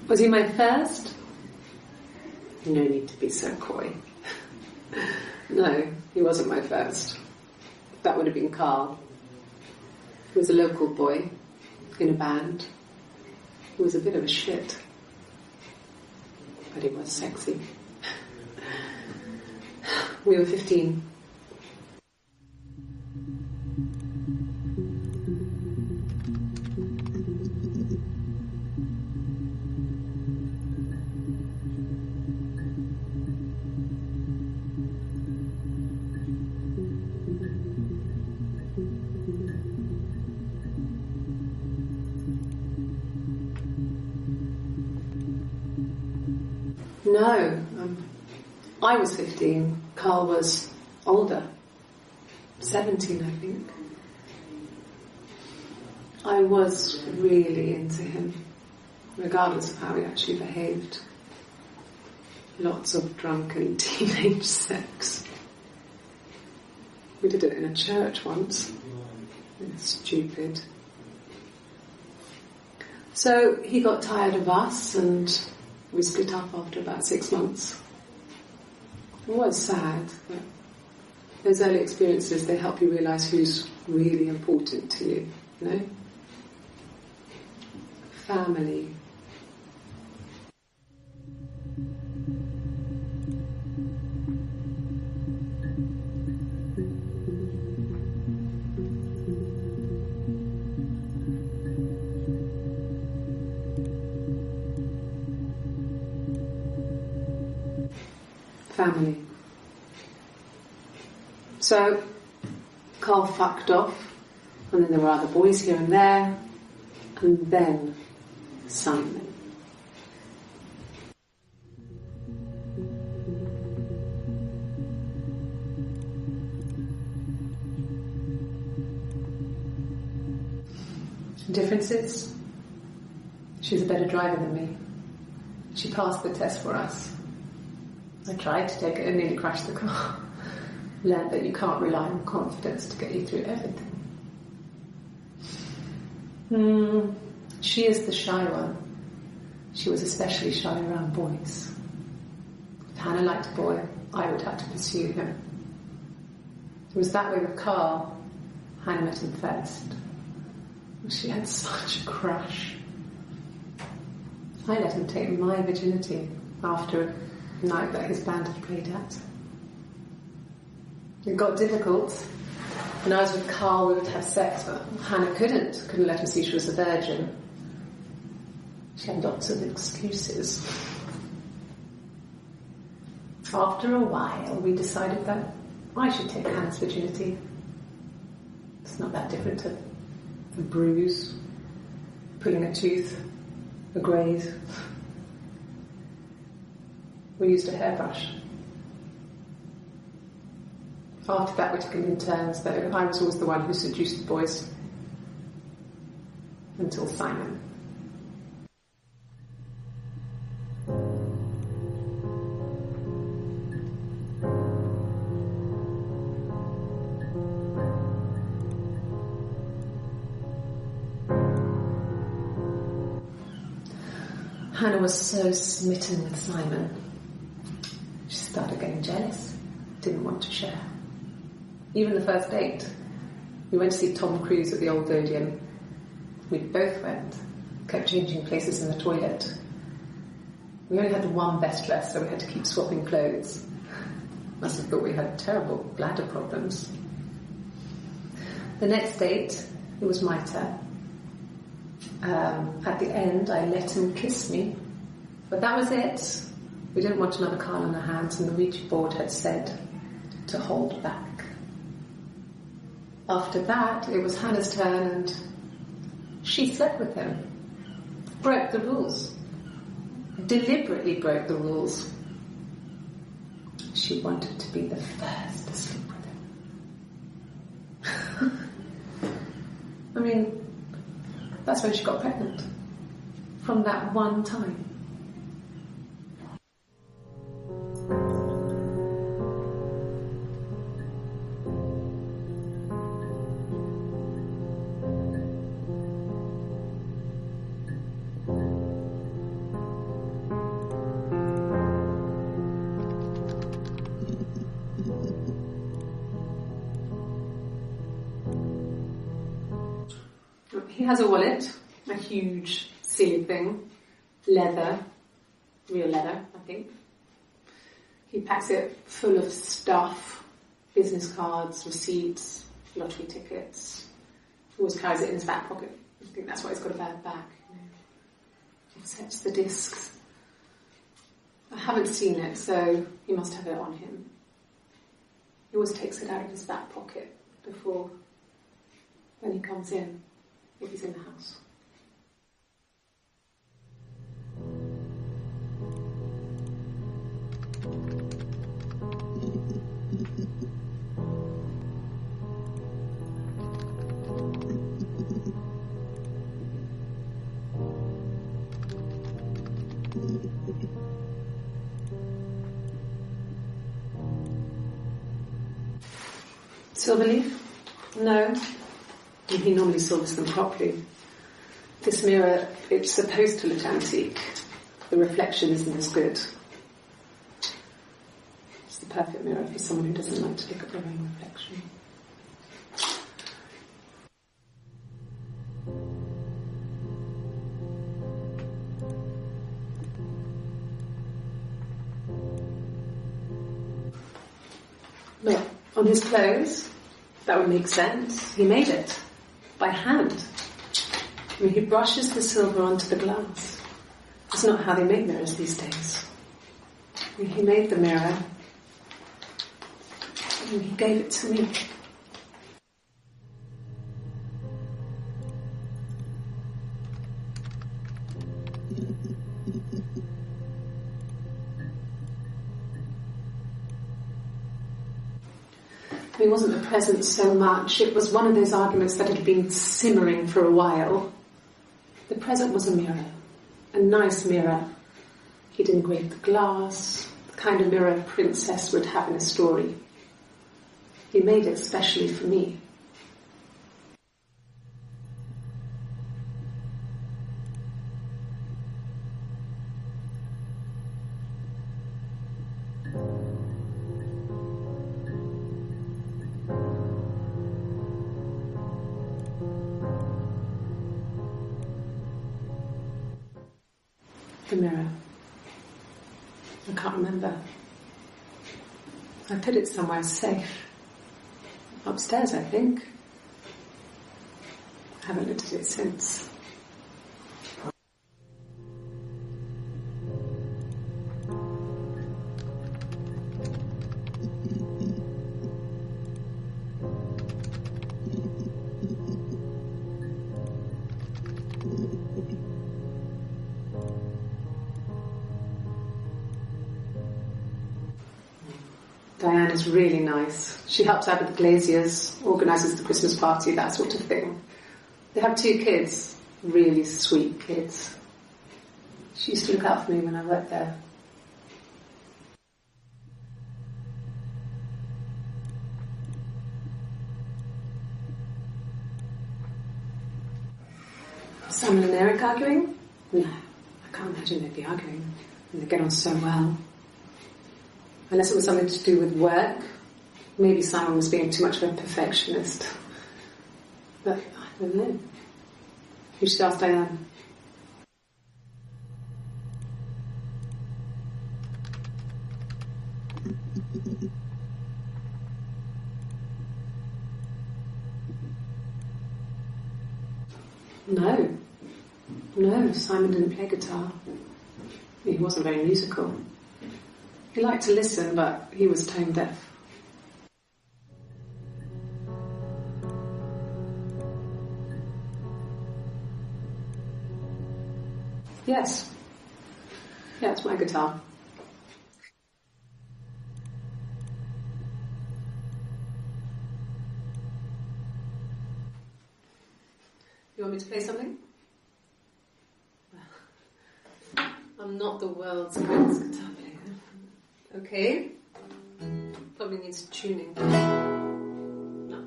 Was he my first? No need to be so coy. No, he wasn't my first. That would have been Carl. He was a local boy in a band. He was a bit of a shit. But he was sexy. We were 15. No, I was 15. Carl was older, 17, I think. I was really into him, regardless of how he actually behaved. Lots of drunken teenage sex. We did it in a church once. It was stupid. So he got tired of us and we split up after about 6 months. It was sad, but those early experiences, they help you realise who's really important to you, you know? Family. Family. So, Carl fucked off, and then there were other boys here and there, and then Simon. Differences? She's a better driver than me. She passed the test for us. I tried to take it and nearly crashed the car. Learned that you can't rely on confidence to get you through everything. She is the shy one. She was especially shy around boys. If Hannah liked a boy, I would have to pursue him. It was that way with Carl. Hannah met him first. She had such a crush. I let him take my virginity after a night that his band had played at. It got difficult. When I was with Carl, we would have sex, but Hannah couldn't let him see she was a virgin. She had lots of excuses. After a while, we decided that I should take Hannah's virginity. It's not that different to a bruise, pulling a tooth, a graze. We used a hairbrush. After that, we took it in turns, though. I was always the one who seduced the boys. Until Simon. Hannah was so smitten with Simon. She started getting jealous, didn't want to share. Even the first date, we went to see Tom Cruise at the Old Odeon. We both went, kept changing places in the toilet. We only had the one best dress, so we had to keep swapping clothes. Must have thought we had terrible bladder problems. The next date, it was my turn. At the end, I let him kiss me, but that was it. We didn't want another Carl on our hands, and the Ouija board had said to hold back. After that, it was Hannah's turn, and she slept with him. Broke the rules. Deliberately broke the rules. She wanted to be the first to sleep with him. I mean, that's when she got pregnant. From that one time. has a wallet, a huge silly thing, leather, real leather, I think. He packs it full of stuff, business cards, receipts, lottery tickets. He always carries it in his back pocket. I think that's why he's got a bad back. Offsets the discs. I haven't seen it, so he must have it on him. He always takes it out of his back pocket before when he comes in, if he's in the house. Silverleaf? No. He normally silvers them properly. This mirror, it's supposed to look antique. The reflection isn't as good. It's the perfect mirror for someone who doesn't like to look at their own reflection. Look, on his clothes, that would make sense. He made it by hand. I mean, he brushes the silver onto the glass. That's not how they make mirrors these days. I mean, he made the mirror and he gave it to me. It wasn't the present so much. It was one of those arguments that had been simmering for a while. The present was a mirror, a nice mirror. He'd engraved the glass, the kind of mirror a princess would have in a story. He made it specially for me. The mirror. I can't remember. I put it somewhere safe. Upstairs, I think. I haven't looked at it since. Diane is really nice. She helps out with the glaziers, organises the Christmas party, that sort of thing. They have 2 kids, really sweet kids. She used to look out for me when I worked there. Simon and Eric arguing? No, I can't imagine they'd be arguing. And they get on so well. Unless it was something to do with work. Maybe Simon was being too much of a perfectionist. But I don't know. You should ask Diane. No, Simon didn't play guitar. He wasn't very musical. He liked to listen, but he was tone deaf. Yes. Yeah, it's my guitar. You want me to play something? I'm not the world's greatest guitar player. Okay. Probably needs tuning. No.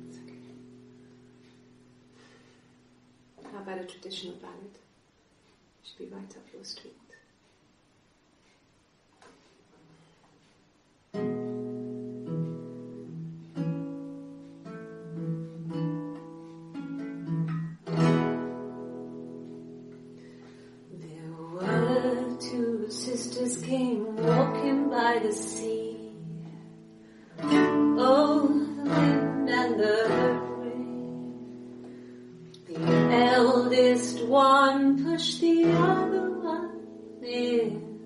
It's okay. How about a traditional ballad? Should be right up your street. the two sisters came walking by the sea. Oh, the wind and the rain. The eldest one pushed the other one in.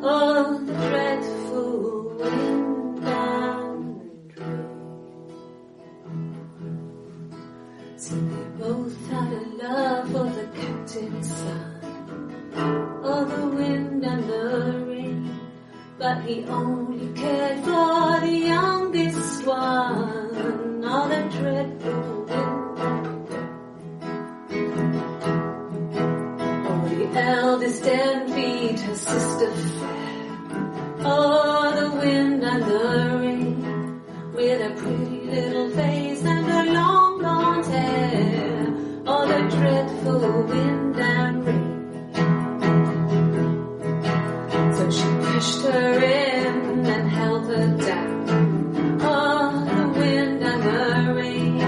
Oh, the dreadful wind and rain. See, they both had a love for the captain's son. Oh, the wind and the rain, but he only cared for the youngest one. Oh, the dreadful wind and rain. Oh, the eldest envied her sister fair. Oh, the wind and the rain, with a pretty little face and her long blonde hair. Oh, the dreadful wind and rain. She pushed her in and held her down. Oh, the wind and the rain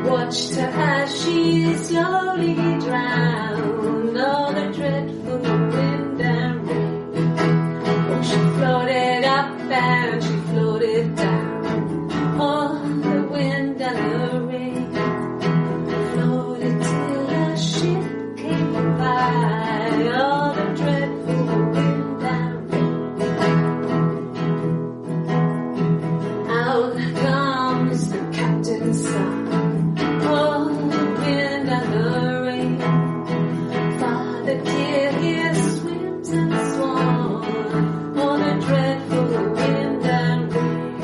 watched her as she slowly drowned. Oh, the dreadful wind and rain. Oh, she floated up and she floated down. Oh, the wind and the rain floated till a ship came by. Oh, the dreadful wind. Out comes the captain's son. Oh, the wind and the rain. Father dear, here swims and swan. Oh, the dreadful wind and rain.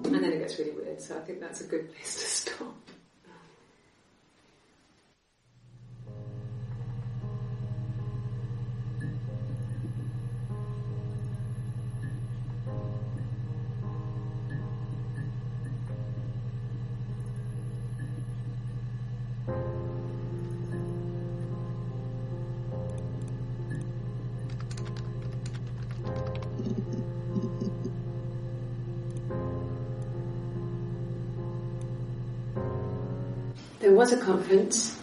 And then it gets really weird, so I think that's a good place to stop. There was a conference,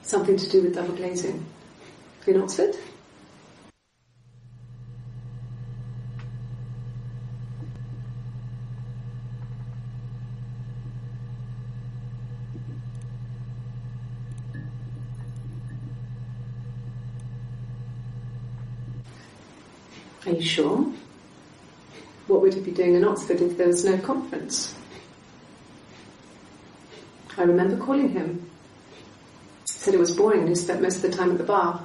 something to do with double glazing, in Oxford. Are you sure? What would he be doing in Oxford if there was no conference? I remember calling him. He said it was boring and he spent most of the time at the bar.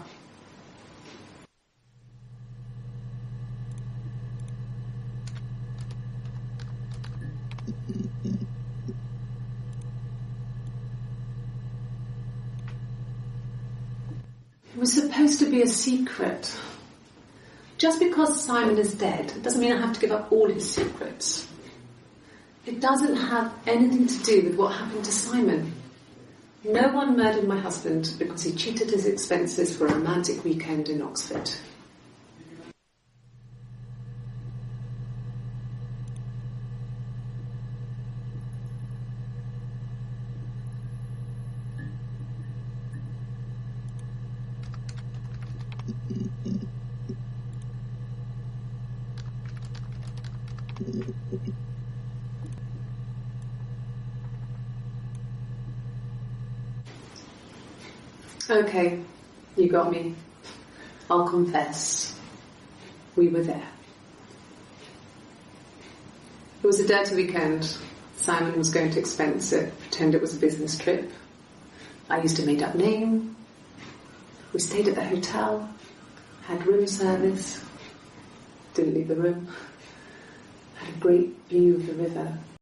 It was supposed to be a secret. Just because Simon is dead doesn't mean I have to give up all his secrets. It doesn't have anything to do with what happened to Simon. No one murdered my husband because he cheated his expenses for a romantic weekend in Oxford. Okay, you got me. I'll confess. We were there. It was a dirty weekend. Simon was going to expense it, pretend it was a business trip. I used a made-up name. We stayed at the hotel, had room service, didn't leave the room, had a great view of the river.